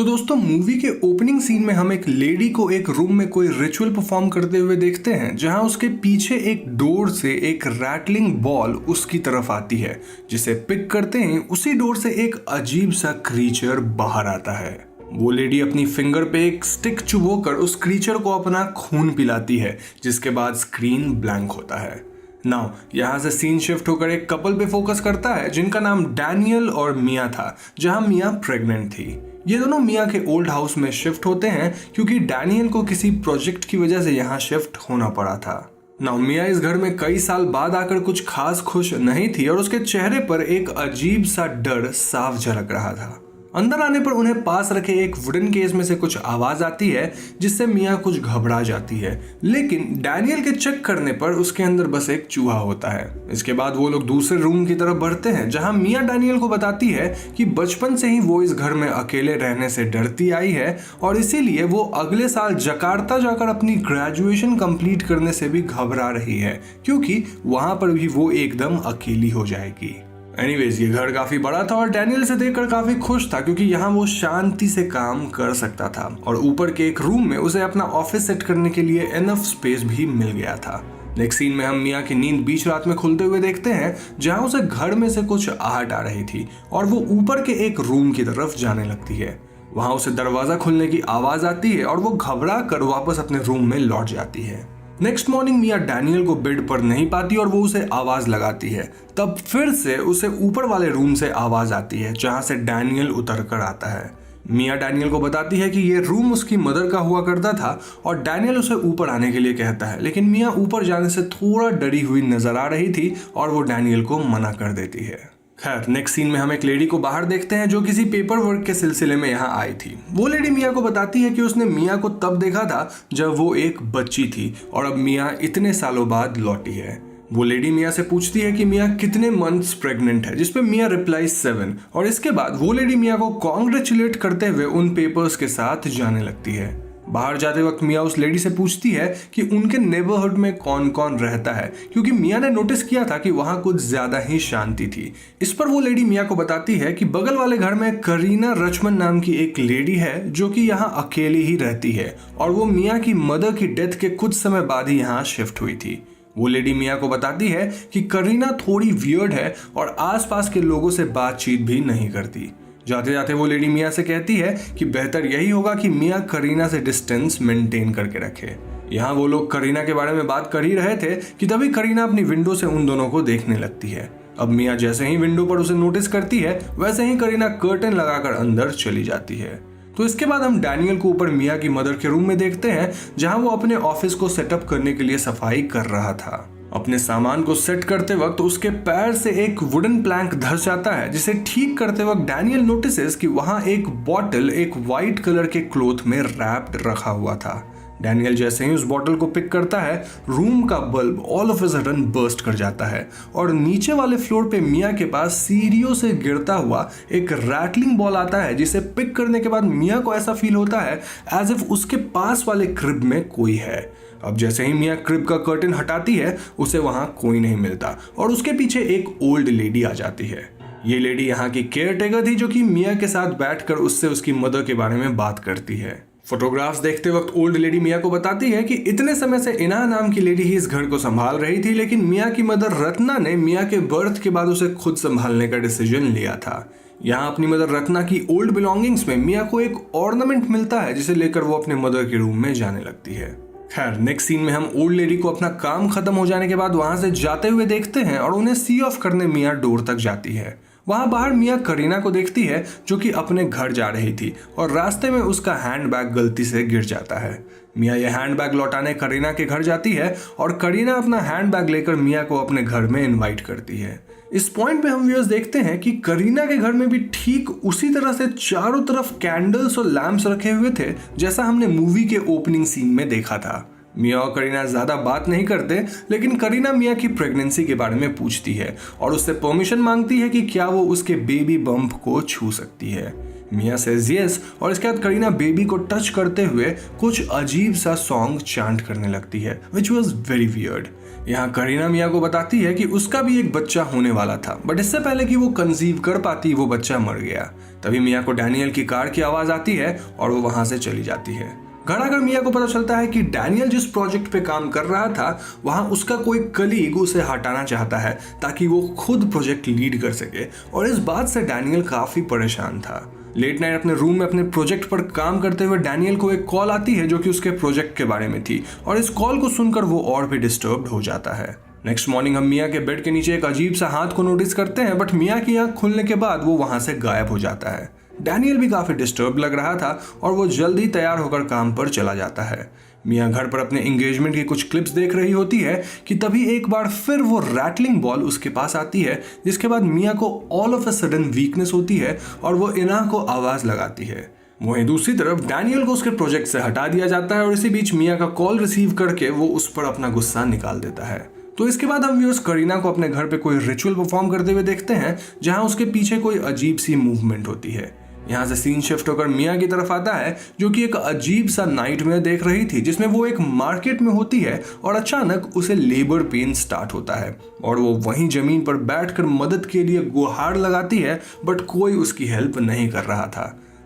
तो दोस्तों मूवी के ओपनिंग सीन में हम एक लेडी को एक रूम में कोई रिचुअल परफॉर्म करते हुए देखते हैं, जहां उसके पीछे एक डोर से एक रैटलिंग बॉल उसकी तरफ आती है, जिसे पिक करते ही उसी डोर से एक अजीब सा क्रीचर बाहर आता है। वो लेडी अपनी फिंगर पे एक स्टिक चुभोकर उस क्रीचर को अपना खून पिलाती है, जिसके बाद स्क्रीन ब्लैंक होता है। नाउ यहाँ से सीन शिफ्ट होकर एक कपल पे फोकस करता है जिनका नाम डैनियल और मिया था, जहां मिया प्रेग्नेंट थी। ये दोनों मिया के ओल्ड हाउस में शिफ्ट होते हैं क्योंकि डैनियल को किसी प्रोजेक्ट की वजह से यहाँ शिफ्ट होना पड़ा था। नाउ मिया इस घर में कई साल बाद आकर कुछ खास खुश नहीं थी और उसके चेहरे पर एक अजीब सा डर साफ झलक रहा था। अंदर आने पर उन्हें पास रखे एक वुडन केस में से कुछ आवाज आती है, जिससे मिया कुछ घबरा जाती है, लेकिन डैनियल के चेक करने पर उसके अंदर बस एक चूहा होता है। इसके बाद वो लोग दूसरे रूम की तरफ बढ़ते हैं, जहां मिया डैनियल को बताती है कि बचपन से ही वो इस घर में अकेले रहने से डरती आई है और इसीलिए वो अगले साल जकार्ता जाकर अपनी ग्रेजुएशन कंप्लीट करने से भी घबरा रही है, क्योंकि वहां पर भी वो एकदम अकेली हो जाएगी। एनीवेज ये घर काफी बड़ा था और डैनियल से देखकर काफी खुश था, क्योंकि यहाँ वो शांति से काम कर सकता था और ऊपर के एक रूम में उसे अपना ऑफिस सेट करने के लिए एनफ स्पेस भी मिल गया था। नेक्स्ट सीन में हम मिया की नींद बीच रात में खुलते हुए देखते हैं, जहाँ उसे घर में से कुछ आहट आ रही थी और वो ऊपर के एक रूम की तरफ जाने लगती है। वहां उसे दरवाजा खुलने की आवाज आती है और वो घबरा कर वापस अपने रूम में लौट जाती है। नेक्स्ट मॉर्निंग मिया डैनियल को बेड पर नहीं पाती और वो उसे आवाज लगाती है। तब फिर से उसे ऊपर वाले रूम से आवाज आती है, जहां से डैनियल उतर कर आता है। मिया डैनियल को बताती है कि ये रूम उसकी मदर का हुआ करता था और डैनियल उसे ऊपर आने के लिए कहता है, लेकिन मिया ऊपर जाने से थोड़ा डरी हुई नजर आ रही थी और वो डैनियल को मना कर देती है। खैर नेक्स्ट सीन में हम एक लेडी को बाहर देखते हैं जो किसी पेपर वर्क के सिलसिले में यहाँ आई थी। वो लेडी मिया को बताती है कि उसने मिया को तब देखा था जब वो एक बच्ची थी और अब मिया इतने सालों बाद लौटी है। वो लेडी मिया से पूछती है कि मिया कितने मंथ्स प्रेग्नेंट है, जिसपे मिया रिप्लाई 7 और इसके बाद वो लेडी मिया को कॉन्ग्रेचुलेट करते हुए उन पेपर्स के साथ जाने लगती है। बाहर जाते वक्त मिया उस लेडी से पूछती है कि उनके नेबरहुड में कौन कौन रहता है, क्योंकि मिया ने नोटिस किया था कि वहां कुछ ज्यादा ही शांति थी। इस पर वो लेडी मिया को बताती है कि बगल वाले घर में करीना रचमन नाम की एक लेडी है जो कि यहाँ अकेली ही रहती है और वो मिया की मदर की डेथ के कुछ समय बाद ही यहाँ शिफ्ट हुई थी। वो लेडी मिया को बताती है कि करीना थोड़ी वियर्ड है और आसपास के लोगों से बातचीत भी नहीं करती। जाते जाते वो लेडी मिया से कहती है कि बेहतर यही होगा कि मिया करीना से डिस्टेंस मेंटेन करके रखे। यहाँ वो लोग करीना के बारे में बात कर ही रहे थे कि तभी करीना अपनी विंडो से उन दोनों को देखने लगती है। अब मिया जैसे ही विंडो पर उसे नोटिस करती है, वैसे ही करीना कर्टन लगाकर अंदर चली जाती है। तो इसके बाद हम डैनियल को ऊपर मिया की मदर के रूम में देखते हैं, जहां वो अपने ऑफिस को सेटअप करने के लिए सफाई कर रहा था। अपने सामान को सेट करते वक्त उसके पैर से एक वुडन प्लैंक धंस जाता है, जिसे ठीक करते वक्त डैनियल नोटिसेस कि वहां एक बॉटल एक वाइट कलर के क्लॉथ में रैप्ड रखा हुआ था। डैनियल जैसे ही उस बॉटल को पिक करता है, रूम का bulb all of a sudden burst कर जाता है और नीचे वाले फ्लोर पे मिया के पास सीढ़ियों से गिरता हुआ एक रैटलिंग बॉल आता है, जिसे पिक करने के बाद मिया को ऐसा फील होता है एज इफ उसके पास वाले क्रिब में कोई है। अब जैसे ही मिया क्रिब का कर्टन हटाती है, उसे वहां कोई नहीं मिलता और उसके पीछे एक ओल्ड लेडी आ जाती है। ये लेडी यहाँ की केयर टेकर थी, जो कि मिया के साथ बैठकर उससे उसकी मदर के बारे में बात करती है। फोटोग्राफ्स देखते वक्त ओल्ड लेडी मिया को बताती है कि इतने समय से इना नाम की लेडी ही इस घर को संभाल रही थी, लेकिन मिया की मदर रत्ना ने मिया के बर्थ के बाद उसे खुद संभालने का डिसीजन लिया था। यहाँ अपनी मदर रत्ना की ओल्ड बिलोंगिंग्स में मिया को एक ऑर्नामेंट मिलता है, जिसे लेकर वो अपने मदर के रूम में जाने लगती है। खैर नेक्स्ट सीन में हम ओल्ड लेडी को अपना काम खत्म हो जाने के बाद वहां से जाते हुए देखते हैं और उन्हें सी ऑफ करने मिया डोर तक जाती है। वहां बाहर मिया करीना को देखती है, जो कि अपने घर जा रही थी और रास्ते में उसका हैंडबैग गलती से गिर जाता है। मिया यह हैंडबैग लौटाने करीना के घर जाती है और करीना अपना हैंडबैग लेकर मिया को अपने घर में इनवाइट करती है। इस पॉइंट पे हम व्यूअर्स देखते हैं कि करीना के घर में भी ठीक उसी तरह से चारों तरफ कैंडल्स और लैंप्स रखे हुए थे, जैसा हमने मूवी के ओपनिंग सीन में देखा था। मिया और करीना ज्यादा बात नहीं करते, लेकिन करीना मिया की प्रेगनेंसी के बारे में पूछती है और उससे परमिशन मांगती है कि क्या वो उसके बेबी बम्प को छू सकती है। मिया सेज यस और इसके बाद करीना बेबी को टच करते हुए कुछ अजीब सा सॉन्ग चांट करने लगती है विच वॉज वेरी वियर्ड। यहाँ करीना मिया को बताती है कि उसका भी एक बच्चा होने वाला था, बट इससे पहले कि वो कंसीव कर पाती वो बच्चा मर गया। तभी मिया को डैनियल की कार की आवाज आती है और वो वहां से चली जाती है। घर आकर मिया को पता चलता है कि डैनियल जिस प्रोजेक्ट पे काम कर रहा था वहां उसका कोई कलीग उसे हटाना चाहता है ताकि वो खुद प्रोजेक्ट लीड कर सके, और इस बात से डैनियल काफी परेशान था। लेट नाइट अपने रूम में अपने प्रोजेक्ट पर काम करते हुए डैनियल को एक कॉल आती है जो कि उसके प्रोजेक्ट के बारे में थी, और इस कॉल को सुनकर वो और भी डिस्टर्ब्ड हो जाता है। नेक्स्ट मॉर्निंग हम मिया के बेड के नीचे एक अजीब सा हाथ को नोटिस करते हैं, बट मिया की आंख खुलने के बाद वो वहां से गायब हो जाता है। डैनियल भी काफी डिस्टर्ब लग रहा था और वो जल्दी तैयार होकर काम पर चला जाता है। मिया घर पर अपने एंगेजमेंट की कुछ क्लिप्स देख रही होती है कि तभी एक बार फिर वो रैटलिंग बॉल उसके पास आती है, जिसके बाद मिया को all of a sudden weakness होती है और वो इना को आवाज लगाती है। वहीं दूसरी तरफ डैनियल को उसके प्रोजेक्ट से हटा दिया जाता है और इसी बीच मिया का कॉल रिसीव करके वो उस पर अपना गुस्सा निकाल देता है। तो इसके बाद हम व्यूअर्स करीना को अपने घर पे कोई रिचुअल परफॉर्म करते हुए देखते हैं जहां उसके पीछे कोई अजीब सी मूवमेंट होती है। यहाँ से सीन शिफ्ट होकर मिया की तरफ आता है जो कि एक अजीब सा नाइटमेयर देख रही थी, जिसमें वो एक मार्केट में होती है और अचानक उसे लेबर पेन स्टार्ट होता है और वो वहीं जमीन पर बैठकर मदद के लिए गुहार लगाती है, बट कोई उसकी हेल्प नहीं कर रहा था।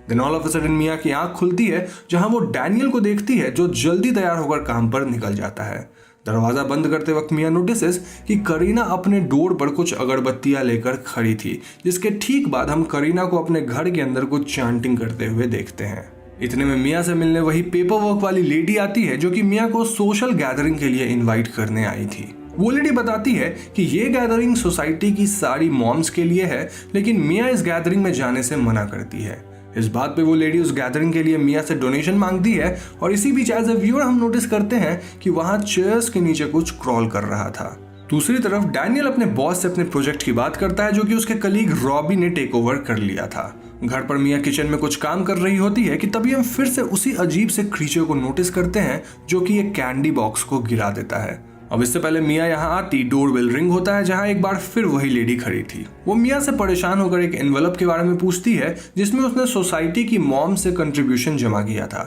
Then all of a sudden मिया की आंख खुलती है जहां वो डैनियल को देखती है जो जल्दी तैयार होकर काम पर निकल जाता है। दरवाजा बंद करते वक्त मिया नोटिसेस कि करीना अपने डोर पर कुछ अगरबत्तियां लेकर खड़ी थी, जिसके ठीक बाद हम करीना को अपने घर के अंदर कुछ चांटिंग करते हुए देखते हैं। इतने में मिया से मिलने वही पेपर वर्क वाली लेडी आती है जो कि मिया को सोशल गैदरिंग के लिए इनवाइट करने आई थी। वो लेडी बताती है कि ये गैदरिंग सोसाइटी की सारी मॉम्स के लिए है, लेकिन मिया इस गैदरिंग में जाने से मना करती है। इस बात पे वो लेडी उस गैदरिंग के लिए मिया से डोनेशन मांगती है और इसी बीच एज अ व्यूअर हम नोटिस करते हैं कि वहां चेयर्स के नीचे कुछ क्रॉल कर रहा था। दूसरी तरफ डैनियल अपने बॉस से अपने प्रोजेक्ट की बात करता है जो कि उसके कलीग रॉबी ने टेक ओवर कर लिया था। घर पर मिया किचन में कुछ काम कर रही होती है कि तभी हम फिर से उसी अजीब से क्रीचर को नोटिस करते हैं जो कि एक कैंडी बॉक्स को गिरा देता है। अब इससे पहले मिया यहाँ आती डोरबेल रिंग होता है जहाँ एक बार फिर वही लेडी खड़ी थी। वो मिया से परेशान होकर एक एनवेलप के बारे में पूछती है जिसमें उसने सोसाइटी की मॉम से कंट्रीब्यूशन जमा किया था।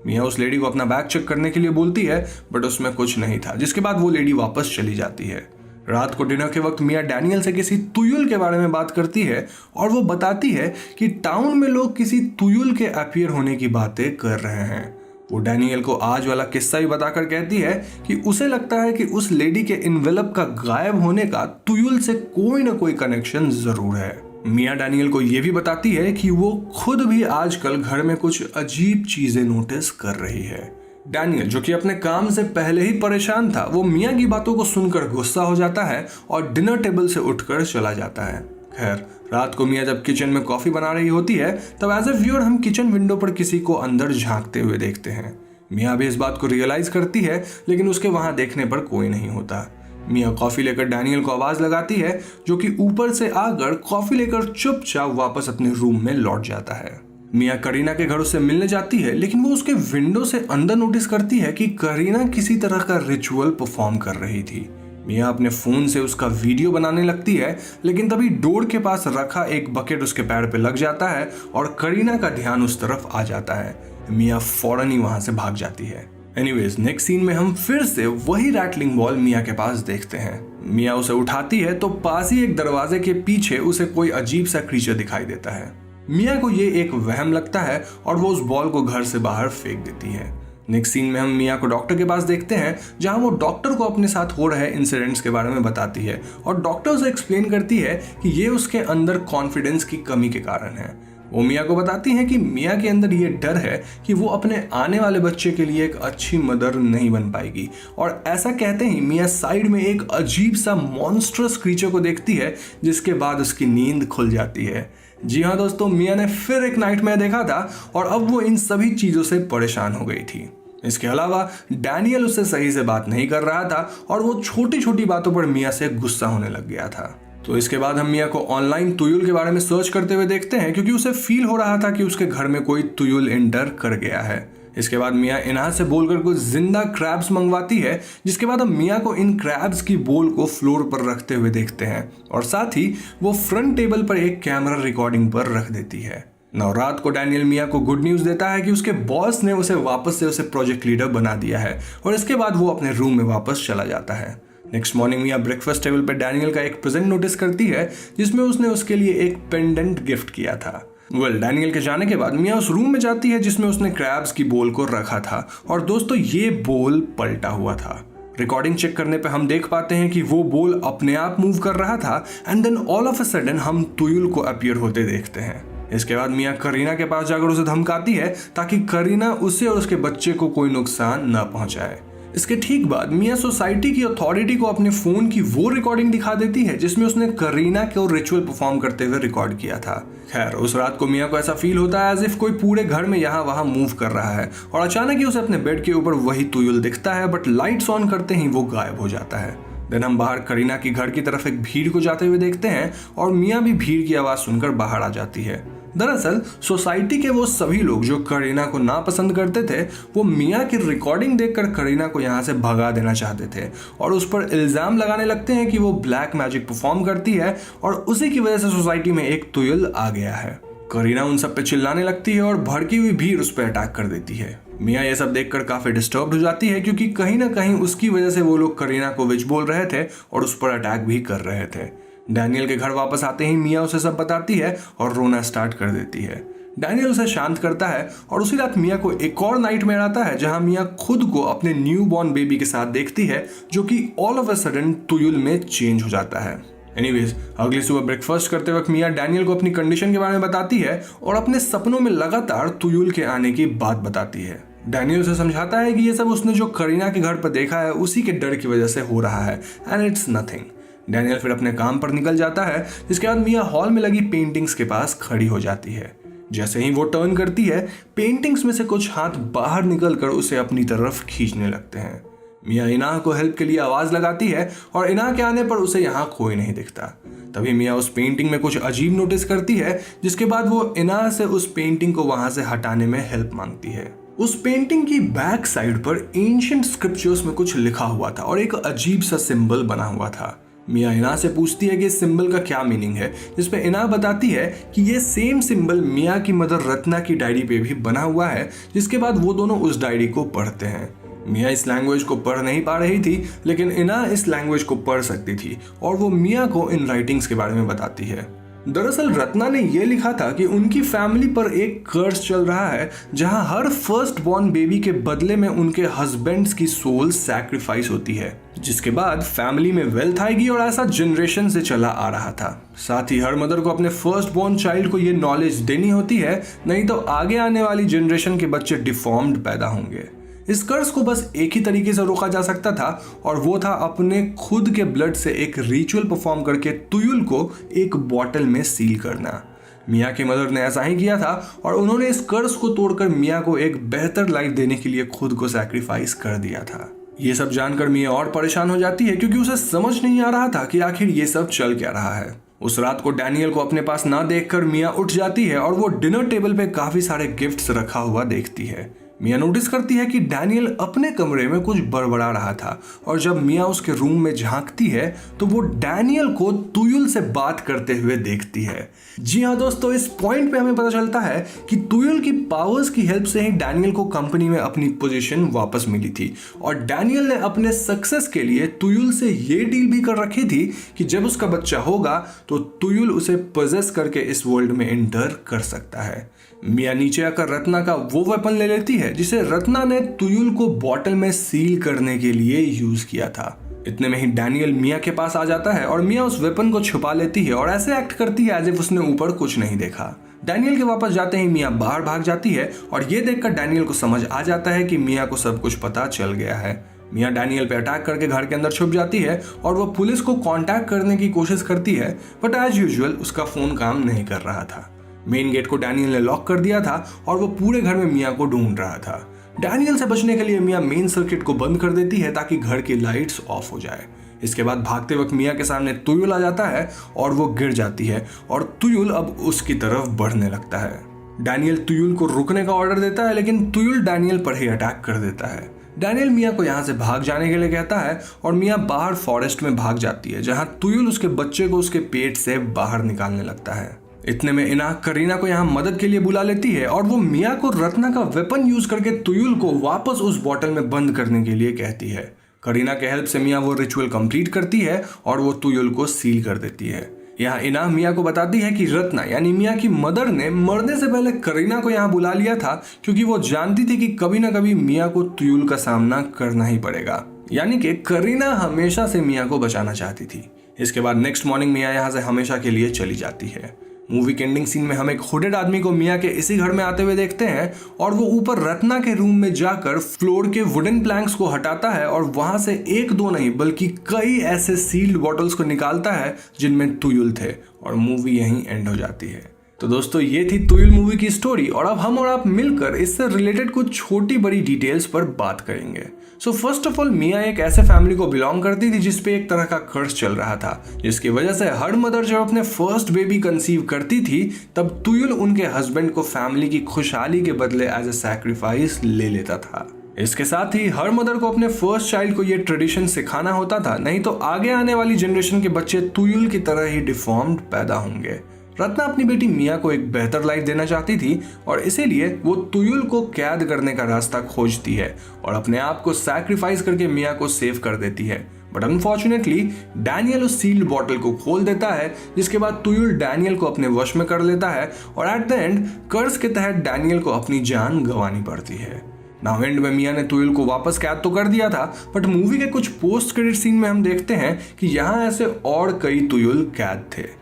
मिया उस लेडी को अपना बैग चेक करने के लिए बोलती है, बट उसमें कुछ नहीं था, जिसके बाद वो लेडी वापस चली जाती है। रात को डिनर के वक्त मिया डैनियल से किसी तुयुल के बारे में बात करती है और वो बताती है कि टाउन में लोग किसी तुयुल के अपीयर होने की बातें कर रहे हैं। वो डैनियल को आज वाला किस्सा भी बताकर कहती है कि उसे लगता है कि उस लेडी के इन्वेलप का गायब होने का तुयुल से कोई ना कोई कनेक्शन जरूर है। मिया डैनियल को यह भी बताती है कि वो खुद भी आजकल घर में कुछ अजीब चीजें नोटिस कर रही है। डैनियल जो कि अपने काम से पहले ही परेशान था, वो मिया की बातों को सुनकर गुस्सा हो जाता है और डिनर टेबल से उठकर चला जाता है। खैर, रात को मिया जब किचन में कॉफी बना रही होती है तब एज ए व्यूअर हम किचन विंडो पर किसी को अंदर झांकते हुए देखते हैं। मिया भी इस बात को रियलाइज करती है, लेकिन उसके वहां देखने पर कोई नहीं होता। मिया कॉफी लेकर डैनियल को आवाज लगाती है जो कि ऊपर से आकर कॉफी लेकर चुपचाप वापस अपने रूम में लौट जाता है। मिया करीना के घर उससे मिलने जाती है, लेकिन वो उसके विंडो से अंदर नोटिस करती है कि करीना किसी तरह का रिचुअल परफॉर्म कर रही थी। मिया अपने फोन से उसका वीडियो बनाने लगती है, लेकिन तभी डोर के पास रखा एक बकेट उसके पैर पे लग जाता है और करीना का ध्यान उस तरफ आ जाता है। मिया फौरन ही वहां से भाग जाती है। एनीवेज, नेक्स्ट सीन में हम फिर से वही रैटलिंग बॉल मिया के पास देखते हैं। मिया उसे उठाती है तो पास ही एक दरवाजे के पीछे उसे कोई अजीब सा क्रीचर दिखाई देता है। मिया को ये एक वहम लगता है और वो उस बॉल को घर से बाहर फेंक देती है। नेक्स्ट सीन में हम मिया को डॉक्टर के पास देखते हैं जहां वो डॉक्टर को अपने साथ हो रहे इंसिडेंट्स के बारे में बताती है और डॉक्टर उसे एक्सप्लेन करती है कि ये उसके अंदर कॉन्फिडेंस की कमी के कारण है। वो मिया को बताती हैं कि मिया के अंदर ये डर है कि वो अपने आने वाले बच्चे के लिए एक अच्छी मदर नहीं बन पाएगी, और ऐसा कहते ही मिया साइड में एक अजीब सा मॉन्स्ट्रस क्रीचर को देखती है, जिसके बाद उसकी नींद खुल जाती है। जी हाँ दोस्तों, मिया ने फिर एक नाइटमेयर देखा था और अब वो इन सभी चीजों से परेशान हो गई थी। इसके अलावा डैनियल उससे सही से बात नहीं कर रहा था और वो छोटी छोटी बातों पर मिया से गुस्सा होने लग गया था। तो इसके बाद हम मिया को ऑनलाइन तुयुल के बारे में सर्च करते हुए देखते हैं, क्योंकि उसे फील हो रहा था कि उसके घर में कोई तुयुल एंटर कर गया है। इसके बाद मिया इन्हा से बोलकर कुछ जिंदा क्रैब्स मंगवाती है, जिसके बाद हम मिया को इन क्रैब्स की बोल को फ्लोर पर रखते हुए देखते हैं और साथ ही वो फ्रंट टेबल पर एक कैमरा रिकॉर्डिंग पर रख देती है। रात को डैनियल मिया को गुड न्यूज देता है कि उसके बॉस ने उसे वापस से उसे प्रोजेक्ट लीडर बना दिया है और इसके बाद वो अपने रूम में वापस चला जाता है। नेक्स्ट मॉर्निंग मिया ब्रेकफास्ट टेबल पर डैनियल का एक प्रेजेंट नोटिस करती है जिसमें उसने उसके लिए एक पेंडेंट गिफ्ट किया था। डैनियल के जाने के बाद मिया उस रूम में जाती है जिसमें उसने क्रैब्स की बोल को रखा था और दोस्तों ये बोल पलटा हुआ था। रिकॉर्डिंग चेक करने पे हम देख पाते हैं कि वो बोल अपने आप मूव कर रहा था and then all of a sudden हम तुयुल को अपीयर होते देखते हैं। इसके बाद मिया करीना के पास जाकर उसे धमकाती है ताकि करीना उसे और उसके बच्चे को कोई नुकसान न पहुंचाए। इसके ठीक बाद मिया सोसाइटी की अथॉरिटी को अपने फोन की वो रिकॉर्डिंग दिखा देती है जिसमें उसने करीना को रिचुअल परफॉर्म करते हुए रिकॉर्ड किया था। खैर उस रात को मिया को ऐसा फील होता है एज इफ कोई पूरे घर में यहाँ वहां मूव कर रहा है और अचानक ही उसे अपने बेड के ऊपर वही तुयुल दिखता है, बट लाइट्स ऑन करते ही वो गायब हो जाता है। देन हम बाहर करीना की घर की तरफ एक भीड़ को जाते हुए देखते हैं और मिया भी भीड़ की आवाज सुनकर बाहर आ जाती है। दरअसल सोसाइटी के वो सभी लोग जो करीना को नापसंद करते थे वो मिया की रिकॉर्डिंग देखकर करीना को यहाँ से भगा देना चाहते थे और उस पर इल्जाम लगाने लगते हैं कि वो ब्लैक मैजिक परफॉर्म करती है और उसी की वजह से सोसाइटी में एक तुयुल आ गया है। करीना उन सब पे चिल्लाने लगती है और भड़की हुई भीड़ उस पर अटैक कर देती है। मिया ये सब देखकर काफी डिस्टर्ब हो जाती है क्योंकि कहीं ना कहीं उसकी वजह से वो लोग करीना को विच बोल रहे थे और उस पर अटैक भी कर रहे थे। डैनियल के घर वापस आते ही मिया उसे सब बताती है और रोना स्टार्ट कर देती है। डैनियल उसे शांत करता है और उसी रात मिया को एक और नाइटमेयर आता है जहां मिया खुद को अपने न्यू बॉर्न बेबी के साथ देखती है जो कि ऑल ऑफ अ सडन तुयुल में चेंज हो जाता है। एनीवेज अगली सुबह ब्रेकफास्ट करते वक्त मिया डैनियल को अपनी कंडीशन के बारे में बताती है और अपने सपनों में लगातार तुयुल के आने की बात बताती है। डैनियल उसे समझाता है कि ये सब उसने जो करीना के घर पर देखा है उसी के डर की वजह से हो रहा है एंड इट्स नथिंग। डैनियल फिर अपने काम पर निकल जाता है जिसके बाद मिया हॉल में लगी पेंटिंग्स के पास खड़ी हो जाती है। जैसे ही वो टर्न करती है पेंटिंग्स में से कुछ हाथ बाहर निकलकर उसे अपनी तरफ खींचने लगते हैं। मिया इनाह को हेल्प के लिए आवाज लगाती है और इनाह के आने पर उसे यहाँ कोई नहीं दिखता। तभी मिया उस पेंटिंग में कुछ अजीब नोटिस करती है जिसके बाद वो इनाह से उस पेंटिंग को वहां से हटाने में हेल्प मांगती है। उस पेंटिंग की बैक साइड पर एंशिएंट स्क्रिप्चर्स में कुछ लिखा हुआ था और एक अजीब सा सिंबल बना हुआ था। मिया इनाह से पूछती है कि इस सिंबल का क्या मीनिंग है, जिसपे इनाह बताती है कि ये सेम सिंबल मिया की मदर रत्ना की डायरी पे भी बना हुआ है। जिसके बाद वो दोनों उस डायरी को पढ़ते हैं। मिया इस लैंग्वेज को पढ़ नहीं पा रही थी लेकिन इनाह इस लैंग्वेज को पढ़ सकती थी और वो मिया को इन राइटिंग्स के बारे में बताती है। दरअसल रत्ना ने यह लिखा था कि उनकी फैमिली पर एक कर्स चल रहा है जहां हर फर्स्ट बॉर्न बेबी के बदले में उनके हस्बैंड्स की सोल सैक्रिफाइस होती है, जिसके बाद फैमिली में वेल्थ आएगी और ऐसा जनरेशन से चला आ रहा था। साथ ही हर मदर को अपने फर्स्ट बॉर्न चाइल्ड को ये नॉलेज देनी होती है, नहीं तो आगे आने वाली जनरेशन के बच्चे डिफॉर्म्ड पैदा होंगे। इस कर्ज को बस एक ही तरीके से रोका जा सकता था और वो था अपने खुद के ब्लड से एक रिचुअल परफॉर्म करके तुयुल को एक बॉटल में सील करना। मिया की मदर ने ऐसा ही किया था और उन्होंने इस कर्ज को तोड़कर मिया को एक बेहतर लाइफ देने के लिए खुद को सैक्रिफाइस कर दिया था। ये सब जानकर मिया और परेशान हो जाती है क्योंकि उसे समझ नहीं आ रहा था कि आखिर ये सब चल क्या रहा है। उस रात को डैनियल को अपने पास ना देखकर मिया उठ जाती है और वो डिनर टेबल पे काफी सारे गिफ्ट्स रखा हुआ देखती है। मिया नोटिस करती है कि डैनियल अपने कमरे में कुछ बड़बड़ा रहा था और जब मिया उसके रूम में झांकती है तो वो डैनियल को तुयुल से बात करते हुए देखती है। जी हाँ दोस्तों, इस पॉइंट पे हमें पता चलता है कि तुयुल की पावर्स की हेल्प से ही डैनियल को कंपनी में अपनी पोजीशन वापस मिली थी और डैनियल ने अपने सक्सेस के लिए तुयुल से ये डील भी कर रखी थी कि जब उसका बच्चा होगा तो तुयुल उसे पोजेस करके इस वर्ल्ड में एंटर कर सकता है। मिया नीचे आकर रत्ना का वो वेपन ले लेती है जिसे रत्ना ने तुयुल को बॉटल में सील करने के लिए यूज किया था। इतने में ही डैनियल मिया के पास आ जाता है और मिया उस वेपन को छुपा लेती है और ऐसे एक्ट करती है एज इफ उसने ऊपर कुछ नहीं देखा। डैनियल के वापस जाते ही मिया बाहर भाग जाती है और ये देखकर डैनियल को समझ आ जाता है कि मिया को सब कुछ पता चल गया है। मिया डैनियल पे अटैक करके घर के अंदर छुप जाती है और वो पुलिस को कांटेक्ट करने की कोशिश करती है, बट एज यूजुअल उसका फोन काम नहीं कर रहा था। मेन गेट को डैनियल ने लॉक कर दिया था और वो पूरे घर में मिया को ढूंढ रहा था। डैनियल से बचने के लिए मिया मेन सर्किट को बंद कर देती है ताकि घर की लाइट्स ऑफ हो जाए। इसके बाद भागते वक्त मिया के सामने तुयुल आ जाता है और वो गिर जाती है और तुयुल अब उसकी तरफ बढ़ने लगता है। डैनियल तुयुल को रुकने का ऑर्डर देता है लेकिन तुयुल डैनियल पर ही अटैक कर देता है। डैनियल मिया को यहाँ से भाग जाने के लिए कहता है और मिया बाहर फॉरेस्ट में भाग जाती है जहाँ तुयुल उसके बच्चे को उसके पेट से बाहर निकालने लगता है। इतने में इना करीना को यहाँ मदद के लिए बुला लेती है और वो मिया को रत्ना का वेपन यूज करके तुयुल को वापस उस बॉटल में बंद करने के लिए कहती है। करीना के हेल्प से मिया वो रिचुअल कंप्लीट करती है और वो तुयुल को सील कर देती है। यहाँ इना मिया को बताती है कि रत्ना यानी मिया की मदर ने मरने से पहले करीना को यहाँ बुला लिया था क्योंकि वो जानती थी कि कभी ना कभी मिया को तुयुल का सामना करना ही पड़ेगा, यानी कि करीना हमेशा से मिया को बचाना चाहती थी। इसके बाद नेक्स्ट मॉर्निंग मिया यहाँ से हमेशा के लिए चली जाती है। मूवी के एंडिंग सीन में हम एक हुडेड आदमी को मिया के इसी घर में आते हुए देखते हैं और वो ऊपर रत्ना के रूम में जाकर फ्लोर के वुडन प्लैंक्स को हटाता है और वहां से एक दो नहीं बल्कि कई ऐसे सील्ड बॉटल्स को निकालता है जिनमें तुयुल थे और मूवी यहीं एंड हो जाती है। तो दोस्तों ये थी तुयुल मूवी की स्टोरी और अब हम और आप मिलकर इससे रिलेटेड कुछ छोटी बड़ी डिटेल्स पर बात करेंगे। सो फर्स्ट ऑफ ऑल मिया एक ऐसे फैमिली को बिलोंग करती थी जिसपे एक तरह का कर्स चल रहा था, जिसकी वजह से हर मदर जब अपने फर्स्ट बेबी कंसीव करती थी तब तुयुल उनके हस्बैंड को फैमिली की खुशहाली के बदले एज ए सैक्रिफाइस ले लेता था। इसके साथ ही हर मदर को अपने फर्स्ट चाइल्ड को ये ट्रेडिशन सिखाना होता था, नहीं तो आगे आने वाली जनरेशन के बच्चे तुयुल की तरह ही डिफॉर्म्ड पैदा होंगे। रत्ना अपनी बेटी मिया को एक बेहतर लाइफ देना चाहती थी और इसीलिए वो तुयुल को कैद करने का रास्ता खोजती है और अपने आप को सैक्रिफाइस करके मिया को सेव कर देती है। बट अनफॉर्चुनेटली डैनियल उस सील्ड बॉटल को खोल देता है, जिसके बाद तुयुल डैनियल को अपने वश में कर लेता है और एट द एंड कर्ज के तहत डैनियल को अपनी जान गंवानी पड़ती है। नाउ एंड में मिया ने तुयुल को वापस कैद तो कर दिया था, बट मूवी के कुछ पोस्ट क्रेडिट सीन में हम देखते हैं कि यहाँ ऐसे और कई तुयुल कैद थे।